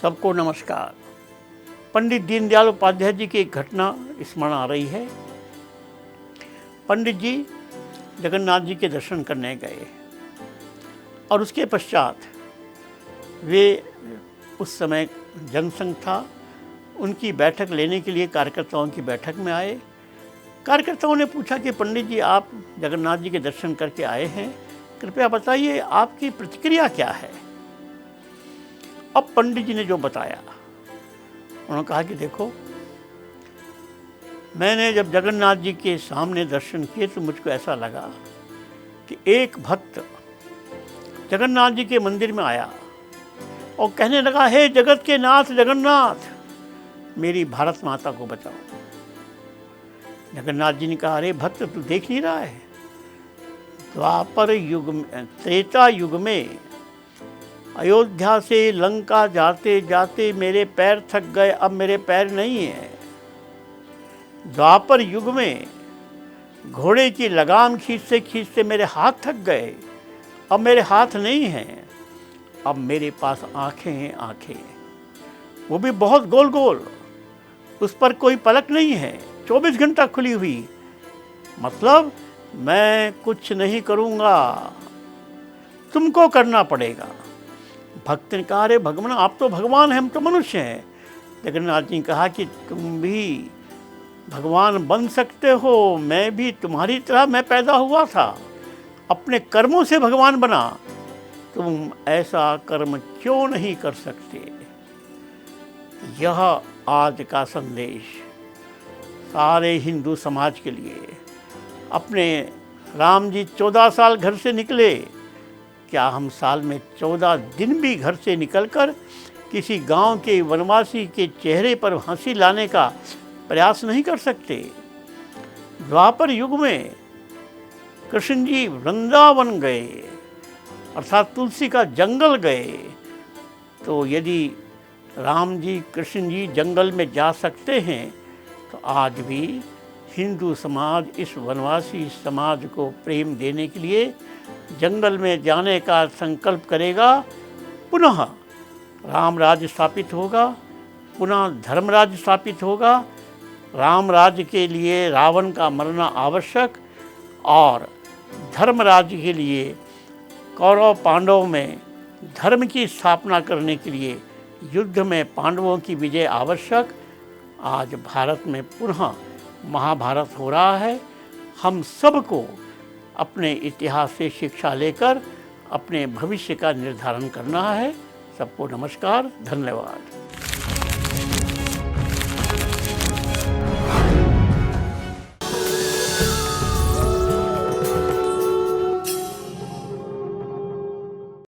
सबको नमस्कार। पंडित दीनदयाल उपाध्याय जी की एक घटना स्मरण आ रही है। पंडित जी जगन्नाथ जी के दर्शन करने गए और उसके पश्चात वे उस समय जनसंघ था, उनकी बैठक लेने के लिए कार्यकर्ताओं की बैठक में आए। कार्यकर्ताओं ने पूछा कि पंडित जी आप जगन्नाथ जी के दर्शन करके आए हैं, कृपया बताइए आपकी प्रतिक्रिया क्या है। अब पंडित जी ने जो बताया, उन्होंने कहा कि देखो, मैंने जब जगन्नाथ जी के सामने दर्शन किए तो मुझको ऐसा लगा कि एक भक्त जगन्नाथ जी के मंदिर में आया और कहने लगा, हे जगत के नाथ जगन्नाथ, मेरी भारत माता को बचाओ। जगन्नाथ जी ने कहा, अरे भक्त तू देख नहीं रहा है, द्वापर युग में, त्रेता युग में अयोध्या से लंका जाते जाते मेरे पैर थक गए, अब मेरे पैर नहीं हैं। द्वापर युग में घोड़े की लगाम खींचते खींचते मेरे हाथ थक गए, अब मेरे हाथ नहीं हैं। अब मेरे पास आंखें हैं, आंखें, वो भी बहुत गोल गोल, उस पर कोई पलक नहीं है, 24 घंटा खुली हुई। मतलब मैं कुछ नहीं करूँगा, तुमको करना पड़ेगा। भक्त ने कहा, अरे भगवान आप तो भगवान हैं, हम तो मनुष्य हैं। जगन्नाथ जी ने कहा कि तुम भी भगवान बन सकते हो, मैं भी तुम्हारी तरह मैं पैदा हुआ था, अपने कर्मों से भगवान बना, तुम ऐसा कर्म क्यों नहीं कर सकते। यह आज का संदेश सारे हिंदू समाज के लिए। अपने राम जी 14 साल घर से निकले, क्या हम साल में 14 दिन भी घर से निकलकर किसी गांव के वनवासी के चेहरे पर हंसी लाने का प्रयास नहीं कर सकते। द्वापर युग में कृष्ण जी वृंदावन गए, अर्थात तुलसी का जंगल गए, तो यदि राम जी कृष्ण जी जंगल में जा सकते हैं तो आज भी हिंदू समाज इस वनवासी समाज को प्रेम देने के लिए जंगल में जाने का संकल्प करेगा। पुनः राम राज्य स्थापित होगा, पुनः धर्म राज्य स्थापित होगा। राम राज्य के लिए रावण का मरना आवश्यक और धर्म राज्य के लिए कौरव पांडवों में धर्म की स्थापना करने के लिए युद्ध में पांडवों की विजय आवश्यक। आज भारत में पुनः महाभारत हो रहा है। हम सबको अपने इतिहास से शिक्षा लेकर अपने भविष्य का निर्धारण करना है। सबको नमस्कार, धन्यवाद।